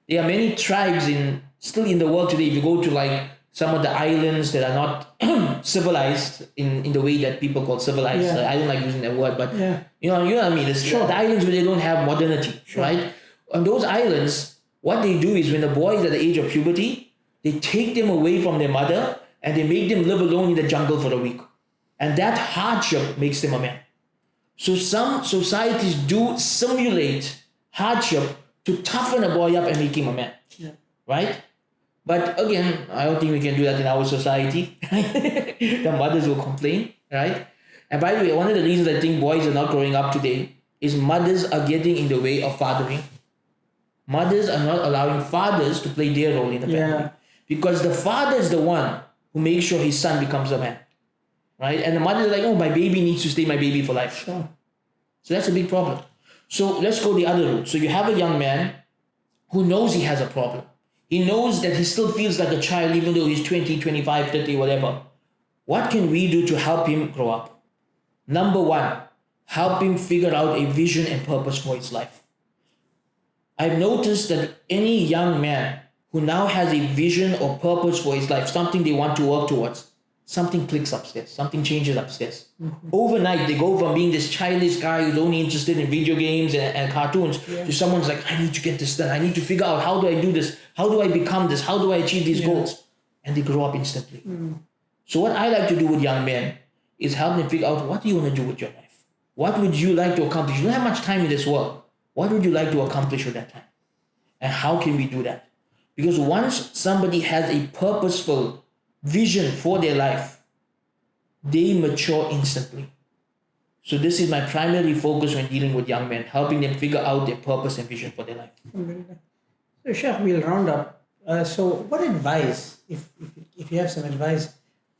There are many tribes still in the world today. If you go to some of the islands that are not civilized in the way that people call civilized. I don't like using that word, but you know what I mean. It's the islands where they don't have modernity, right? On those islands, what they do is when the boy is at the age of puberty, they take them away from their mother and they make them live alone in the jungle for a week. And that hardship makes them a man. So some societies do simulate hardship to toughen a boy up and make him a man, right? But again, I don't think we can do that in our society. The mothers will complain, right? And by the way, one of the reasons I think boys are not growing up today is mothers are getting in the way of fathering. Mothers are not allowing fathers to play their role in the family. Because the father is the one who makes sure his son becomes a man, right? And the mother is like, oh, my baby needs to stay my baby for life. Sure. So that's a big problem. So let's go the other route. So you have a young man who knows he has a problem. He knows that he still feels like a child even though he's 20, 25, 30, whatever. What can we do to help him grow up? Number 1, help him figure out a vision and purpose for his life. I've noticed that any young man who now has a vision or purpose for his life, something they want to work towards, something clicks upstairs, something changes upstairs. Overnight, they go from being this childish guy who's only interested in video games and cartoons to someone's like, I need to get this done. I need to figure out, how do I do this? How do I become this? How do I achieve these goals? And they grow up instantly. So what I like to do with young men is help them figure out, what do you want to do with your life? What would you like to accomplish? You don't have much time in this world. What would you like to accomplish with that time? And how can we do that? Because once somebody has a purposeful vision for their life, they mature instantly. So this is my primary focus when dealing with young men, helping them figure out their purpose and vision for their life. So Sheikh, we'll round up. So what advice, if you have some advice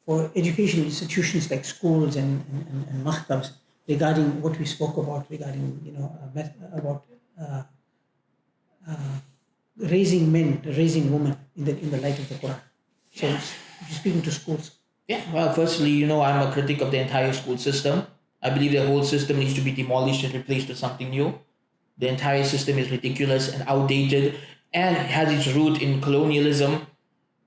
for education institutions like schools and maktabs regarding what we spoke about, regarding about raising men, raising women in the light of the Quran. So you're speaking to schools. Yeah, well, firstly, I'm a critic of the entire school system. I believe the whole system needs to be demolished and replaced with something new. The entire system is ridiculous and outdated and has its root in colonialism.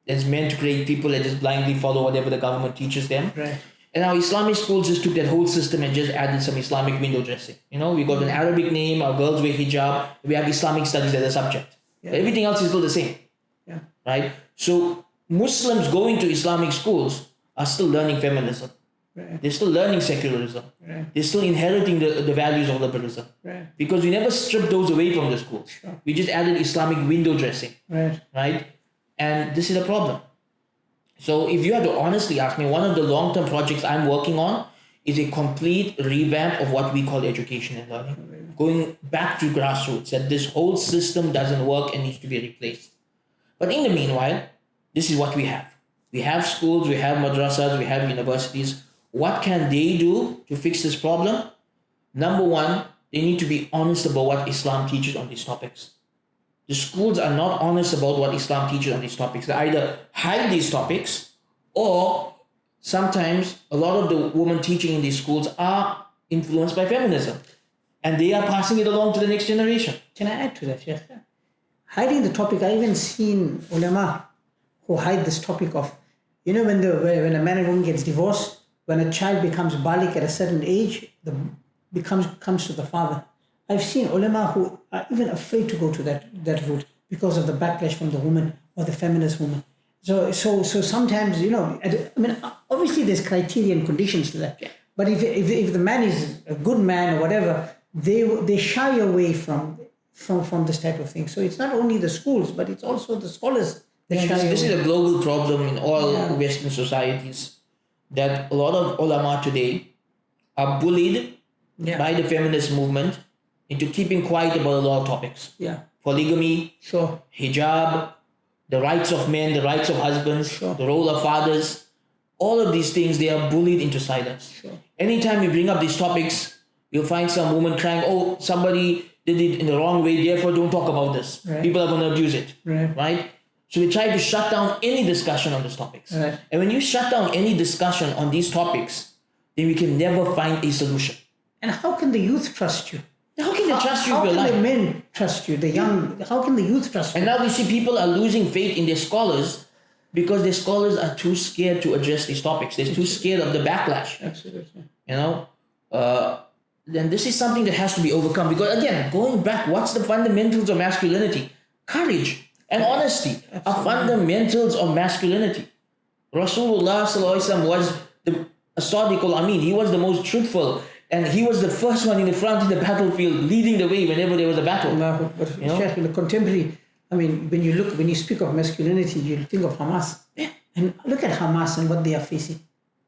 It's meant to create people that just blindly follow whatever the government teaches them. Right. And our Islamic schools just took that whole system and just added some Islamic window dressing. We got an Arabic name, our girls wear hijab, we have Islamic studies as a subject. Yeah. Everything else is still the same. Yeah. Right? So Muslims going to Islamic schools are still learning feminism. Right. They're still learning secularism. Right. They're still inheriting the values of liberalism. Right. Because we never stripped those away from the schools. Sure. We just added Islamic window dressing. Right. Right? And this is a problem. So if you had to honestly ask me, one of the long-term projects I'm working on is a complete revamp of what we call education and learning. Going back to grassroots, that this whole system doesn't work and needs to be replaced. But in the meanwhile, this is what we have. We have schools, we have madrasas, we have universities. What can they do to fix this problem? Number one, they need to be honest about what Islam teaches on these topics. The schools are not honest about what Islam teaches on these topics. They either hide these topics, or sometimes a lot of the women teaching in these schools are influenced by feminism. And they are passing it along to the next generation. Can I add to that, Sheikh? Hiding the topic, I even seen ulama who hide this topic of, when a man and woman gets divorced, when a child becomes baligh at a certain age, comes to the father. I've seen ulama who are even afraid to go to that route because of the backlash from the woman or the feminist woman. So sometimes, obviously there's criteria and conditions to that. Yeah. But if the man is a good man or whatever, they shy away from this type of thing. So it's not only the schools, but it's also the scholars that shy away. This is a global problem in all Western societies, that a lot of ulama today are bullied by the feminist movement into keeping quiet about a lot of topics. Yeah. Polygamy, Sure. hijab, the rights of men, the rights of husbands, Sure. the role of fathers. All of these things, they are bullied into silence. Sure. Anytime you bring up these topics, you'll find some woman crying, oh, somebody did it in the wrong way, therefore don't talk about this. Right. People are going to abuse it. Right. So they try to shut down any discussion on these topics. Right. And when you shut down any discussion on these topics, then we can never find a solution. And how can the youth trust you? How can they trust you How with your can life? the men trust you? The young, how can the youth trust you? And now we see people are losing faith in their scholars because their scholars are too scared to address these topics. They're too scared of the backlash. Absolutely. Then this is something that has to be overcome. Because again, going back, what's the fundamentals of masculinity? Courage and honesty are fundamentals of masculinity. Rasulullah was the Sadiqul Amin. He was the most truthful. And he was the first one in the front in the battlefield, leading the way whenever there was a battle. Sheikh, in the contemporary, when you speak of masculinity, you think of Hamas. Yeah. And look at Hamas and what they are facing.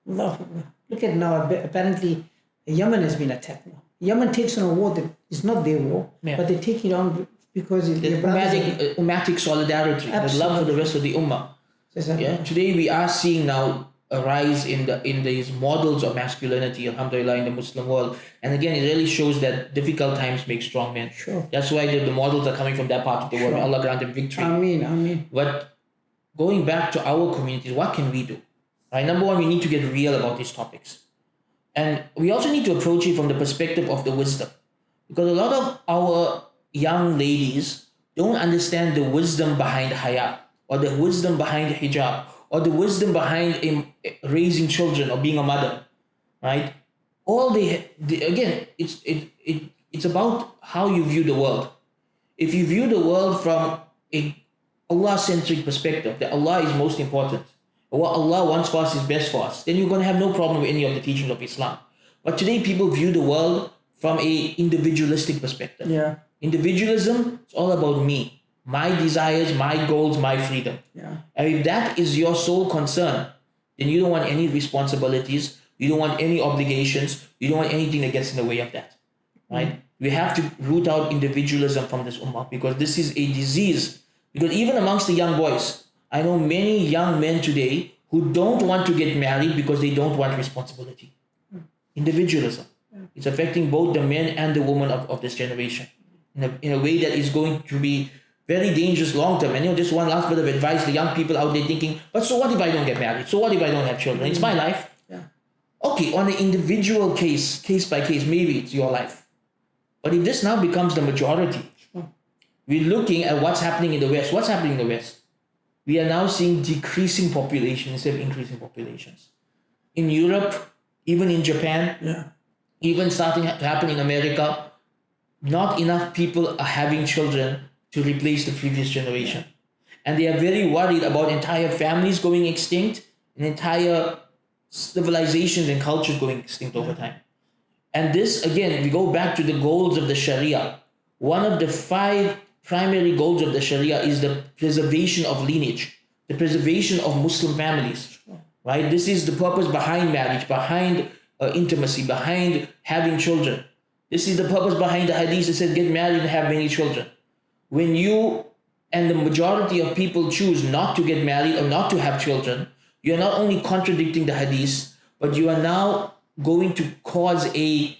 Look at now, apparently Yemen has been attacked now. Yemen takes on a war that is not their war, but they take it on because the ummatic solidarity, the love for the rest of the ummah. Yeah. Today we are seeing now a rise in these models of masculinity, alhamdulillah, in the Muslim world. And again, it really shows that difficult times make strong men. Sure. That's why the models are coming from that part of the world. May Allah grant them victory. Ameen. But going back to our communities, what can we do? Right? Number one, we need to get real about these topics. And we also need to approach it from the perspective of the wisdom. Because a lot of our young ladies don't understand the wisdom behind haya, or the wisdom behind hijab, or the wisdom behind raising children or being a mother, right? Again, it's about how you view the world. If you view the world from a Allah-centric perspective, that Allah is most important, what Allah wants for us is best for us, then you're going to have no problem with any of the teachings of Islam. But today people view the world from a individualistic perspective. Yeah. Individualism is all about me, my desires, my goals, my freedom. Yeah. And if that is your sole concern, then you don't want any responsibilities, you don't want any obligations, you don't want anything that gets in the way of that. Right? We have to root out individualism from this ummah, because this is a disease. Because even amongst the young boys, I know many young men today who don't want to get married because they don't want responsibility. Individualism. It's affecting both the men and the women of this generation. in a way that is going to be very dangerous long term. And just one last bit of advice, the young people out there thinking, but so what if I don't get married? So what if I don't have children? It's my life. Yeah. Okay, on an individual case by case, maybe it's your life. But if this now becomes the majority, we're looking at what's happening in the West. What's happening in the West? We are now seeing decreasing populations instead of increasing populations. In Europe, even in Japan, even starting to happen in America, not enough people are having children to replace the previous generation. And they are very worried about entire families going extinct and entire civilizations and cultures going extinct over time. And this, again, we go back to the goals of the Sharia. One of the 5 primary goals of the Sharia is the preservation of lineage, the preservation of Muslim families, right? This is the purpose behind marriage, behind intimacy, behind having children. This is the purpose behind the Hadith that says get married and have many children. When you and the majority of people choose not to get married or not to have children, you're not only contradicting the Hadith, but you are now going to cause a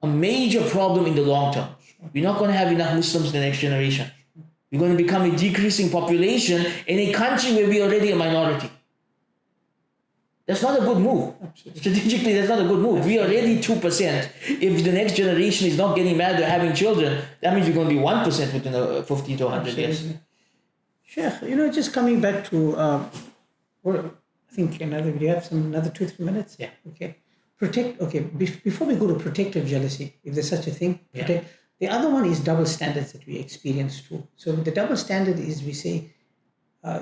major problem in the long term. We're not going to have enough Muslims in the next generation. We're going to become a decreasing population in a country where we're already a minority. That's not a good move. Absolutely. Strategically, that's not a good move. We are already 2%. If the next generation is not getting married or having children, that means we're going to be 1% within 50 to 100 years. Sheikh, just coming back to, I think we have another 2-3 minutes. Yeah. Okay. Before we go to protective jealousy, if there's such a thing, the other one is double standards that we experience too. So the double standard is we say,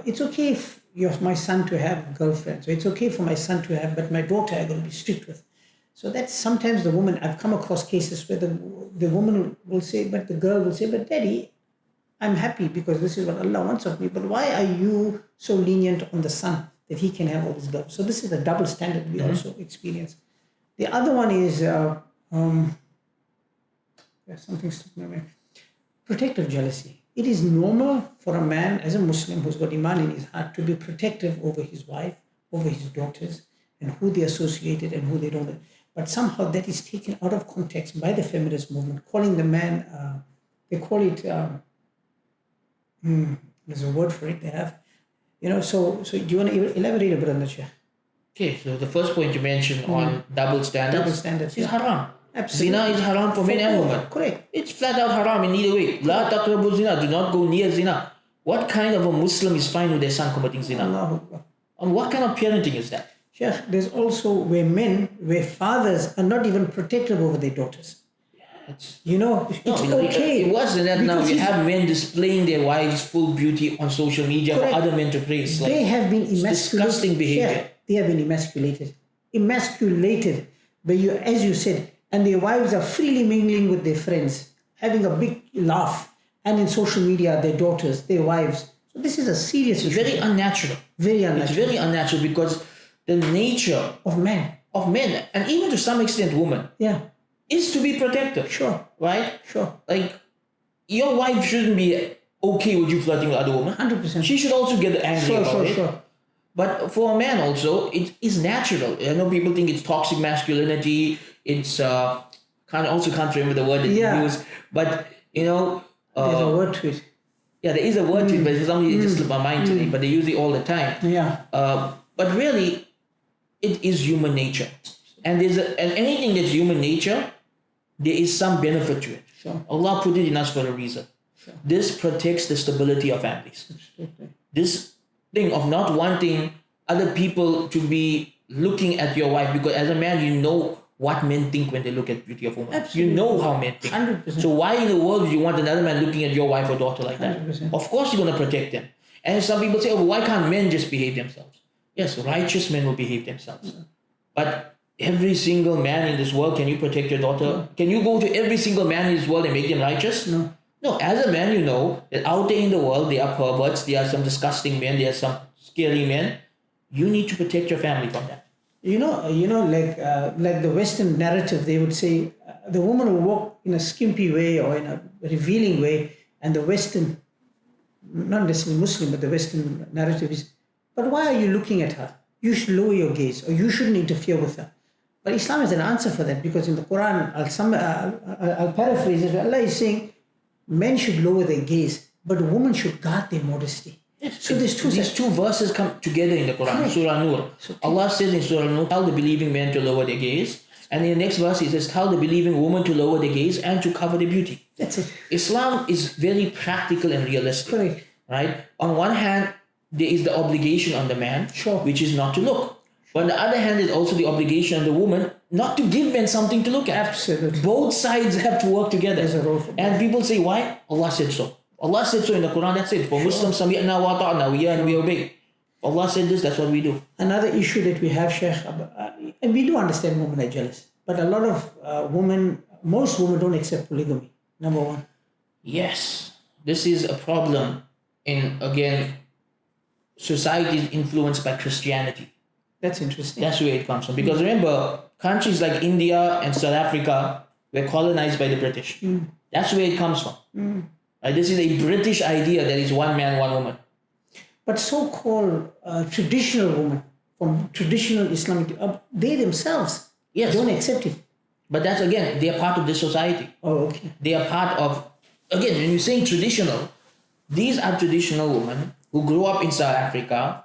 it's okay if my son to have girlfriends, so it's okay for my son to have, but my daughter I'm going to be strict with. So that's sometimes the woman, I've come across cases where the woman will say, but the girl will say, but daddy, I'm happy because this is what Allah wants of me, but why are you so lenient on the son that he can have all this love? So this is the double standard we also experience. The other one is, something stuck in my mind. Protective jealousy. It is normal for a man as a Muslim who's got Iman in his heart to be protective over his wife, over his daughters, and who they associated and who they don't. But somehow that is taken out of context by the feminist movement, calling the man, they call it, there's a word for it they have. So do you want to elaborate a bit on that, Sheikh? Okay, so the first point you mentioned on double standards is haram. Absolutely. Zina is haram for men and women. Correct. It's flat out haram in either way. La taqrabu zina, do not go near zina. What kind of a Muslim is fine with their son committing zina? Allahu Akbar. And what kind of parenting is that? Sheikh, there's also where fathers are not even protective over their daughters. It's okay. It wasn't that now we have men displaying their wives' full beauty on social media for other men to praise. They have been emasculated. Disgusting behavior. Sheikh, they have been emasculated. But as you said, and their wives are freely mingling with their friends, having a big laugh, and in social media, their daughters, their wives. So this is a serious issue. Very unnatural. Very unnatural. It's very unnatural because the nature of men, and even to some extent women, is to be protective. Sure. Right? Sure. Like, your wife shouldn't be okay with you flirting with other women. 100%. She should also get angry about it. Sure. But for a man also, it is natural. I know people think it's toxic masculinity. It's can't remember the word that you use. But there's a word to it. Yeah, there is a word to it, but for some reason it just slipped my mind today. But they use it all the time. Yeah. But really, it is human nature, and anything that's human nature, there is some benefit to it. Sure. Allah put it in us for a reason. Sure. This protects the stability of families. Absolutely. This thing of not wanting other people to be looking at your wife, because as a man, you know what men think when they look at beauty of women. Absolutely. You know how men think. 100%. So why in the world do you want another man looking at your wife or daughter like that? 100%. Of course you're going to protect them. And some people say, oh, why can't men just behave themselves? Yes, righteous men will behave themselves. But every single man in this world, can you protect your daughter? No. Can you go to every single man in this world and make them righteous? No. No, as a man, you know that out there in the world, there are perverts, there are some disgusting men, there are some scary men. You need to protect your family from that. Like the Western narrative, they would say the woman will walk in a skimpy way or in a revealing way, and the Western, not necessarily Muslim, but the Western narrative is, but why are you looking at her? You should lower your gaze, or you shouldn't interfere with her. But Islam has an answer for that, because in the Quran, I'll paraphrase it, Allah is saying, men should lower their gaze, but women should guard their modesty. So these two verses come together in the Quran, Correct. Surah Nur. Allah says in Surah Nur, tell the believing men to lower their gaze. And in the next verse, He says, tell the believing woman to lower their gaze and to cover their beauty. That's it. Islam is very practical and realistic. Correct. Right? On one hand, there is the obligation on the man, Sure. which is not to look. But on the other hand, there's also the obligation on the woman not to give men something to look at. Absolutely. Both sides have to work together. There's a role for both. And people say, why? Allah said so. Allah said so in the Quran, that's it. For Muslims, sami'na wa ta'na, we hear and we obey. Allah said this, that's what we do. Another issue that we have, Sheikh, and we do understand women are jealous, but a lot of most women don't accept polygamy, number one. Yes, this is a problem in, again, society is influenced by Christianity. That's interesting. That's where it comes from. Because remember, countries like India and South Africa were colonized by the British. That's where it comes from. This is a British idea that is one man, one woman. But so-called traditional women from traditional Islamic, they themselves don't accept it. But that's, again, they are part of this society. Oh, okay. They are part of, again, when you're saying traditional, these are traditional women who grew up in South Africa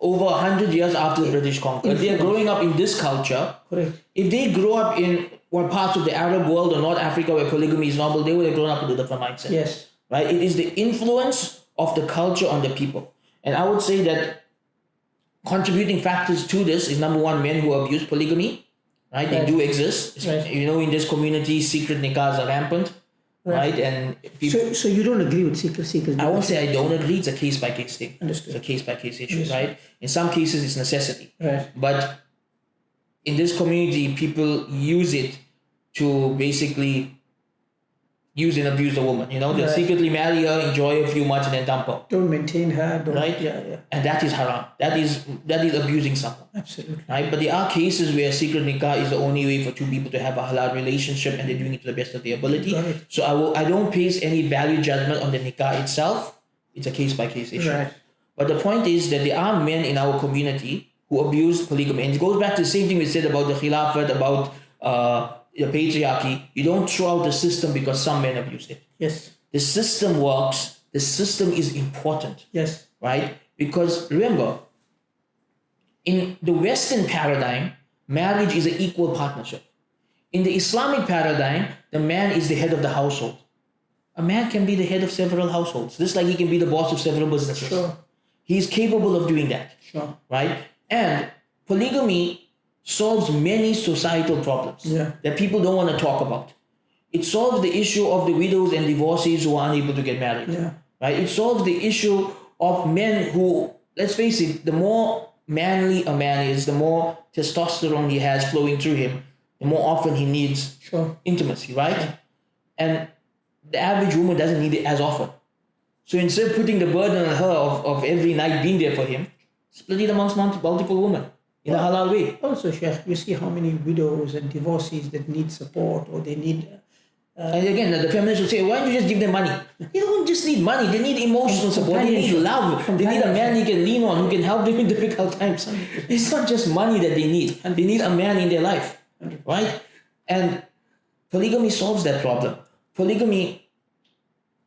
over 100 years after the British conquered. They are growing up in this culture. Correct. If they grew up in one parts of the Arab world or North Africa where polygamy is normal, they would have grown up with a different mindset. Yes. Right? It is the influence of the culture on the people. And I would say that contributing factors to this is, number one, men who abuse polygamy. Right? They do exist. Right. You know, in this community, secret nikahs are rampant. Right? And people, So you don't agree with secret? I won't say I don't agree. It's a case-by-case thing. Understood. It's a case-by-case issue, Understood. right? In some cases, it's necessity. Right. But in this community, people use it to basically use and abuse the woman. You know, they secretly marry her, enjoy her a few months, and then dump her. Don't maintain her. Right? Yeah. And that is haram. That is abusing someone. Absolutely. Right? But there are cases where secret nikah is the only way for two people to have a halal relationship, and they're doing it to the best of their ability. Got it. So I don't place any value judgment on the nikah itself. It's a case-by-case issue. Right. But the point is that there are men in our community who abuse polygamy. And it goes back to the same thing we said about the khilafat, about the patriarchy. You don't throw out the system because some men abuse it. Yes. The system works. The system is important. Yes. Right? Because remember, in the Western paradigm, marriage is an equal partnership. In the Islamic paradigm, the man is the head of the household. A man can be the head of several households, just like he can be the boss of several businesses. Sure. He's capable of doing that. Sure. Right? And polygamy solves many societal problems that people don't want to talk about. It solves the issue of the widows and divorcees who are unable to get married. Yeah. Right? It solves the issue of men who, let's face it, the more manly a man is, the more testosterone he has flowing through him, the more often he needs intimacy, right? And the average woman doesn't need it as often. So instead of putting the burden on her of every night being there for him, split it amongst multiple women in a halal way. Also, Sheikh, you see how many widows and divorcees that need support or they need... and again, the feminists will say, why don't you just give them money? They don't just need money, they need emotional support, they need love, they need a man they can lean on who can help them in difficult times. It's not just money that they need a man in their life, right? And polygamy solves that problem. Polygamy,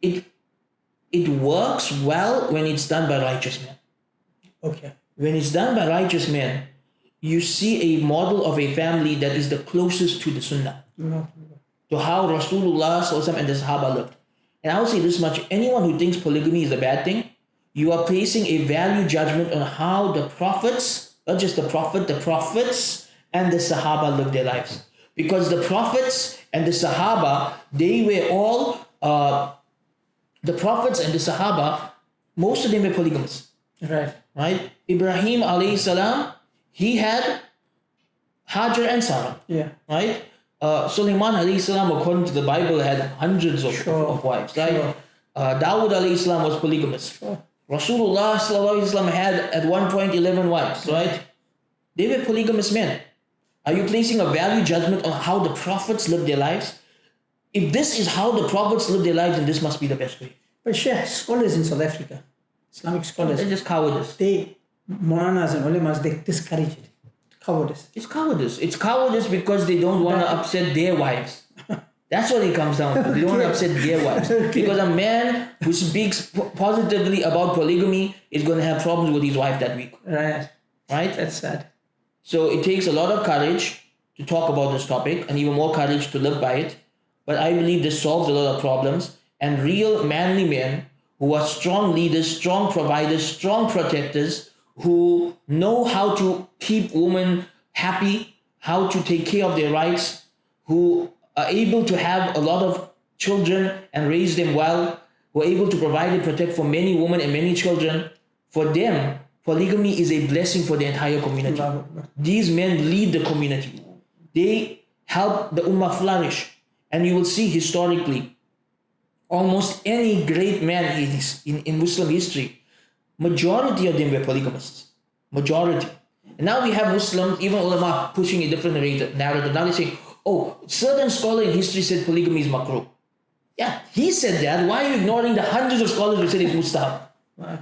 it works well when it's done by righteous men. Okay. When it's done by righteous men, you see a model of a family that is the closest to the Sunnah. To how Rasulullah and the Sahaba lived. And I will say this much, anyone who thinks polygamy is a bad thing, you are placing a value judgment on how the prophets, not just the prophet, the prophets and the Sahaba lived their lives. Because the prophets and the Sahaba, they were all, the prophets and the Sahaba, most of them were polygamous. Right? Ibrahim alayhi salam, he had Hajar and Sarah. Right? Sulaiman alayhi salam, according to the Bible, had hundreds of wives. Right? Dawood alayhi salam was polygamous. Rasulullah sallallahu alayhi wasallam had at one point 11 wives. Right? They were polygamous men. Are you placing a value judgment on how the prophets lived their lives? If this is how the prophets lived their lives, then this must be the best way. But Sheikh, scholars in South Africa, Islamic scholars, they're just cowardice. Molanas and ulemas, they discourage it. Cowardice. It's cowardice. It's cowardice because they don't want to upset their wives. That's what it comes down to. They don't want to upset their wives. Because a man who speaks positively about polygamy is going to have problems with his wife that week. Right. Right? That's sad. So it takes a lot of courage to talk about this topic and even more courage to live by it. But I believe this solves a lot of problems, and real manly men who are strong leaders, strong providers, strong protectors, who know how to keep women happy, how to take care of their rights, who are able to have a lot of children and raise them well, who are able to provide and protect for many women and many children. For them, polygamy is a blessing for the entire community. These men lead the community. They help the ummah flourish. And you will see historically, almost any great man in Muslim history, majority of them were polygamists. Majority. And now we have Muslims, even ulama, pushing a different narrative. Now they say, oh, certain scholar in history said polygamy is makruh. Yeah, he said that. Why are you ignoring the hundreds of scholars who said it's mustahab?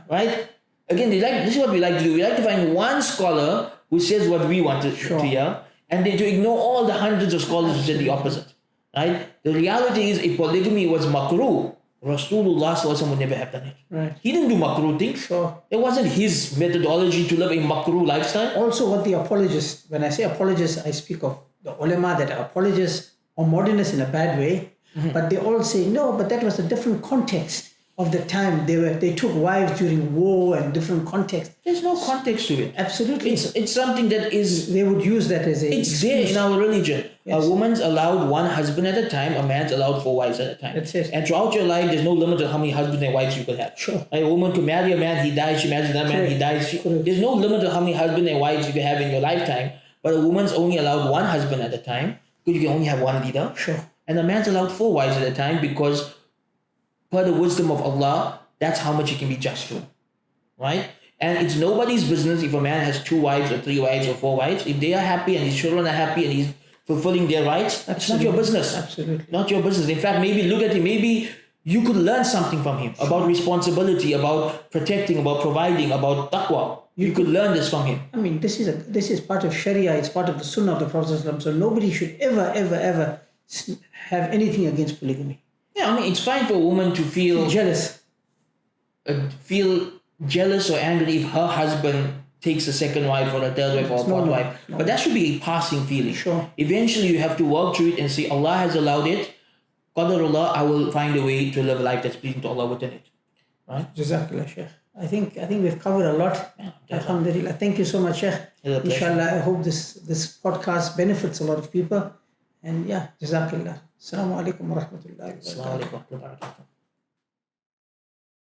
Right? Again, this is what we like to do. We like to find one scholar who says what we want to hear, and then to ignore all the hundreds of scholars who said the opposite. Right? The reality is, if polygamy was makruh, Rasulullah would never have done it. Right. He didn't do makruh things. Sure. It wasn't his methodology to live a makruh lifestyle. Also, what the apologists, when I say apologists, I speak of the ulama that are apologists or modernists in a bad way, but they all say, no, but that was a different context of the time. They took wives during war and different context. There's no context to it. Absolutely. It's something that is... They would use that as a... It's there in our religion. Yes. A woman's allowed one husband at a time. A man's allowed 4 wives at a time. That's it. And throughout your life, there's no limit to how many husbands and wives you could have. Sure. Like a woman could marry a man, he dies. She marries another man, he dies. There's no limit to how many husbands and wives you can have in your lifetime. But a woman's only allowed one husband at a time, because you can only have one leader. Sure. And a man's allowed 4 wives at a time, because per the wisdom of Allah, that's how much he can be just to. Right? And it's nobody's business if a man has 2 wives or 3 wives or 4 wives. If they are happy and his children are happy and he's fulfilling their rights, it's not your business. Absolutely. Not your business. In fact, maybe look at him. Maybe you could learn something from him about responsibility, about protecting, about providing, about taqwa. You could learn this from him. I mean, this is part of Sharia. It's part of the Sunnah of the Prophet ﷺ. So nobody should ever have anything against polygamy. Yeah, I mean, it's fine for a woman to feel jealous or angry if her husband takes a second wife or a third wife or a fourth wife. But that should be a passing feeling. Sure. Eventually, you have to work through it and say, Allah has allowed it. Qadarullah, I will find a way to live a life that's pleasing to Allah within it. Right? Jazakallah, Shaykh. I think we've covered a lot. Yeah, Alhamdulillah. Thank you so much, Shaykh. Inshallah, I hope this podcast benefits a lot of people. And yeah, Jazakallah. Assalamu alaikum wa rahmatullahi wa barakatuh.